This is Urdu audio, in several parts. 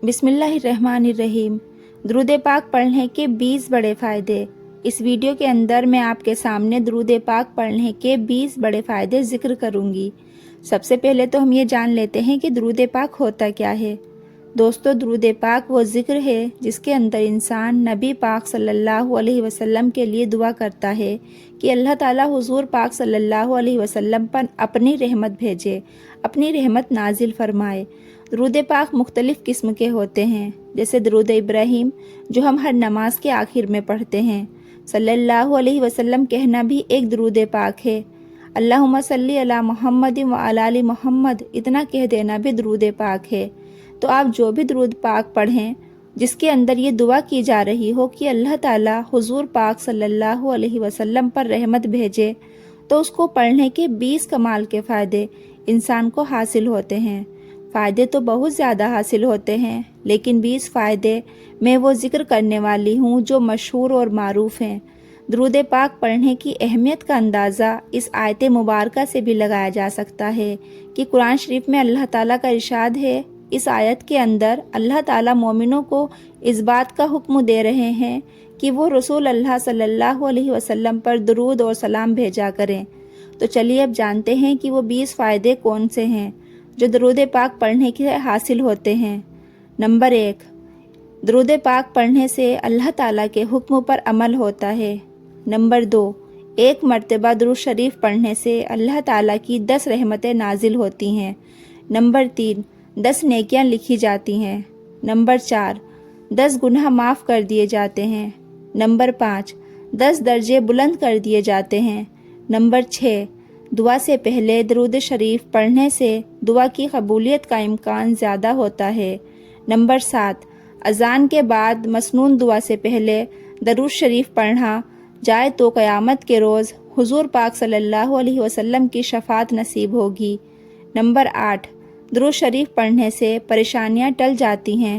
بسم اللہ الرحمن الرحیم۔ درود پاک پڑھنے کے 20 بڑے فائدے۔ اس ویڈیو کے اندر میں آپ کے سامنے درود پاک پڑھنے کے 20 بڑے فائدے ذکر کروں گی۔ سب سے پہلے تو ہم یہ جان لیتے ہیں کہ درود پاک ہوتا کیا ہے۔ دوستو، درود پاک وہ ذکر ہے جس کے اندر انسان نبی پاک صلی اللہ علیہ وسلم کے لیے دعا کرتا ہے کہ اللہ تعالیٰ حضور پاک صلی اللہ علیہ وسلم پر اپنی رحمت بھیجے، اپنی رحمت نازل فرمائے۔ درود پاک مختلف قسم کے ہوتے ہیں، جیسے درود ابراہیم جو ہم ہر نماز کے آخر میں پڑھتے ہیں۔ صلی اللہ علیہ وسلم کہنا بھی ایک درود پاک ہے۔ اللہم صلی علی محمد وعلی آل محمد، اتنا کہہ دینا بھی درود پاک ہے۔ تو آپ جو بھی درود پاک پڑھیں جس کے اندر یہ دعا کی جا رہی ہو کہ اللہ تعالیٰ حضور پاک صلی اللہ علیہ وسلم پر رحمت بھیجے، تو اس کو پڑھنے کے 20 کمال کے فائدے انسان کو حاصل ہوتے ہیں۔ فائدے تو بہت زیادہ حاصل ہوتے ہیں، لیکن 20 فائدے میں وہ ذکر کرنے والی ہوں جو مشہور اور معروف ہیں۔ درود پاک پڑھنے کی اہمیت کا اندازہ اس آیت مبارکہ سے بھی لگایا جا سکتا ہے کہ قرآن شریف میں اللہ تعالیٰ کا ارشاد ہے، اس آیت کے اندر اللہ تعالیٰ مومنوں کو اس بات کا حکم دے رہے ہیں کہ وہ رسول اللہ صلی اللہ علیہ وسلم پر درود اور سلام بھیجا کریں۔ تو چلیے اب جانتے ہیں کہ وہ 20 فائدے کون سے ہیں جو درود پاک پڑھنے کے حاصل ہوتے ہیں۔ نمبر 1، درود پاک پڑھنے سے اللہ تعالیٰ کے حکم پر عمل ہوتا ہے۔ نمبر 2، ایک مرتبہ درود شریف پڑھنے سے اللہ تعالیٰ کی 10 رحمتیں نازل ہوتی ہیں۔ نمبر 3، 10 نیکیاں لکھی جاتی ہیں۔ نمبر 4، 10 گناہ معاف کر دیے جاتے ہیں۔ نمبر 5، 10 درجے بلند کر دیے جاتے ہیں۔ نمبر 6، دعا سے پہلے درود شریف پڑھنے سے دعا کی قبولیت کا امکان زیادہ ہوتا ہے۔ نمبر 7، اذان کے بعد مسنون دعا سے پہلے درود شریف پڑھا جائے تو قیامت کے روز حضور پاک صلی اللہ علیہ وسلم کی شفاعت نصیب ہوگی۔ نمبر 8، درود شریف پڑھنے سے پریشانیاں ٹل جاتی ہیں۔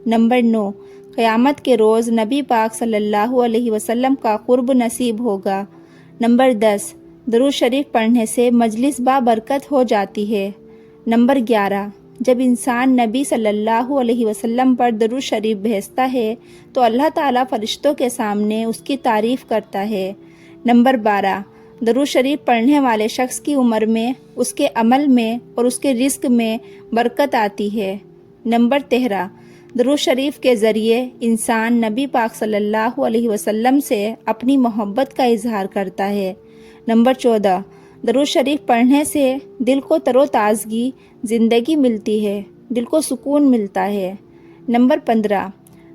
نمبر 9، قیامت کے روز نبی پاک صلی اللہ علیہ وسلم کا قرب نصیب ہوگا۔ نمبر 10، درود شریف پڑھنے سے مجلس بابرکت ہو جاتی ہے۔ نمبر 11، جب انسان نبی صلی اللہ علیہ وسلم پر درود شریف بھیجتا ہے تو اللہ تعالیٰ فرشتوں کے سامنے اس کی تعریف کرتا ہے۔ نمبر 12، درود شریف پڑھنے والے شخص کی عمر میں، اس کے عمل میں اور اس کے رزق میں برکت آتی ہے۔ نمبر 13، درود شریف کے ذریعے انسان نبی پاک صلی اللہ علیہ وسلم سے اپنی محبت کا اظہار کرتا ہے۔ نمبر 14، درود شریف پڑھنے سے دل کو تر و تازگی، زندگی ملتی ہے، دل کو سکون ملتا ہے۔ نمبر 15،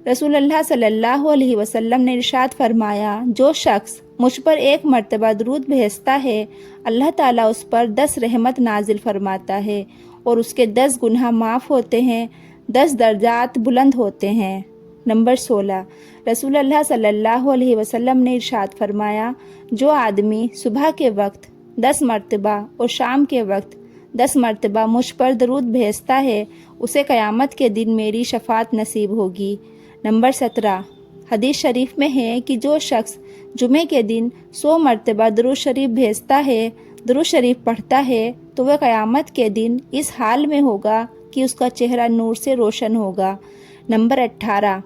رسول اللہ صلی اللہ علیہ وسلم نے ارشاد فرمایا، جو شخص مجھ پر ایک مرتبہ درود بھیجتا ہے اللہ تعالیٰ اس پر 10 رحمت نازل فرماتا ہے اور اس کے 10 گناہ معاف ہوتے ہیں، 10 درجات بلند ہوتے ہیں۔ نمبر 16، رسول اللہ صلی اللہ علیہ وسلم نے ارشاد فرمایا، جو آدمی صبح کے وقت 10 مرتبہ اور شام کے وقت 10 مرتبہ مجھ پر درود بھیجتا ہے اسے قیامت کے دن میری شفاعت نصیب ہوگی۔ نمبر 17، حدیث شریف میں ہے کہ جو شخص جمعے کے دن 100 مرتبہ درود شریف بھیجتا ہے، درود شریف پڑھتا ہے، تو وہ قیامت کے دن اس حال میں ہوگا کہ اس کا چہرہ نور سے روشن ہوگا۔ نمبر 18،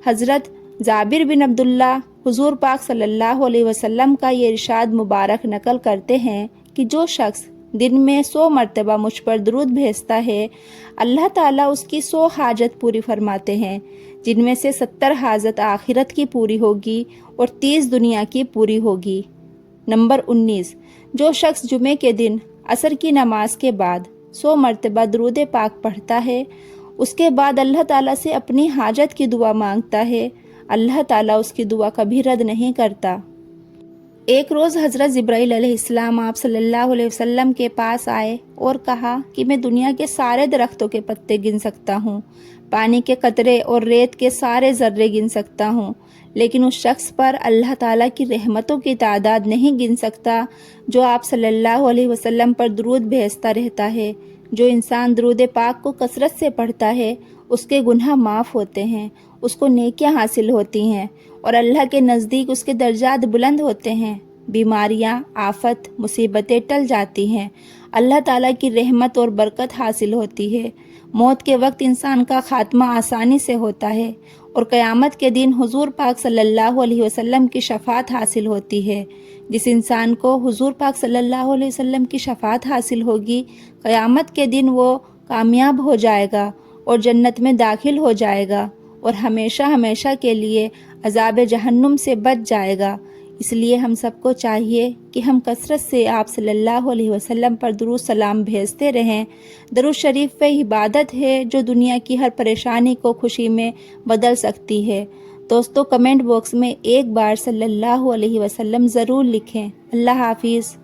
حضرت جابر بن عبداللہ حضور پاک صلی اللہ علیہ وسلم کا یہ ارشاد مبارک نقل کرتے ہیں کہ جو شخص دن میں 100 مرتبہ مجھ پر درود بھیجتا ہے اللہ تعالیٰ اس کی 100 حاجت پوری فرماتے ہیں، جن میں سے 70 حاجت آخرت کی پوری ہوگی اور 30 دنیا کی پوری ہوگی۔ نمبر 19، جو شخص جمعے کے دن عصر کی نماز کے بعد 100 مرتبہ درود پاک پڑھتا ہے، اس کے بعد اللہ تعالیٰ سے اپنی حاجت کی دعا مانگتا ہے، اللہ تعالیٰ اس کی دعا کبھی رد نہیں کرتا۔ ایک روز حضرت جبرائیل علیہ السلام آپ صلی اللہ علیہ وسلم کے پاس آئے اور کہا کہ میں دنیا کے سارے درختوں کے پتے گن سکتا ہوں، پانی کے قطرے اور ریت کے سارے ذرے گن سکتا ہوں، لیکن اس شخص پر اللہ تعالیٰ کی رحمتوں کی تعداد نہیں گن سکتا جو آپ صلی اللہ علیہ وسلم پر درود بھیجتا رہتا ہے۔ جو انسان درود پاک کو کثرت سے پڑھتا ہے اس کے گناہ معاف ہوتے ہیں، اس کو نیکیاں حاصل ہوتی ہیں اور اللہ کے نزدیک اس کے درجات بلند ہوتے ہیں، بیماریاں، آفت، مصیبتیں ٹل جاتی ہیں، اللہ تعالیٰ کی رحمت اور برکت حاصل ہوتی ہے، موت کے وقت انسان کا خاتمہ آسانی سے ہوتا ہے اور قیامت کے دن حضور پاک صلی اللہ علیہ وسلم کی شفاعت حاصل ہوتی ہے۔ جس انسان کو حضور پاک صلی اللہ علیہ وسلم کی شفاعت حاصل ہوگی، قیامت کے دن وہ کامیاب ہو جائے گا اور جنت میں داخل ہو جائے گا اور ہمیشہ ہمیشہ کے لیے عذاب جہنم سے بچ جائے گا۔ اس لیے ہم سب کو چاہیے کہ ہم کثرت سے آپ صلی اللہ علیہ وسلم پر درود سلام بھیجتے رہیں۔ درود شریف وہ عبادت ہے جو دنیا کی ہر پریشانی کو خوشی میں بدل سکتی ہے۔ دوستو کمنٹ باکس میں ایک بار صلی اللہ علیہ وسلم ضرور لکھیں۔ اللہ حافظ۔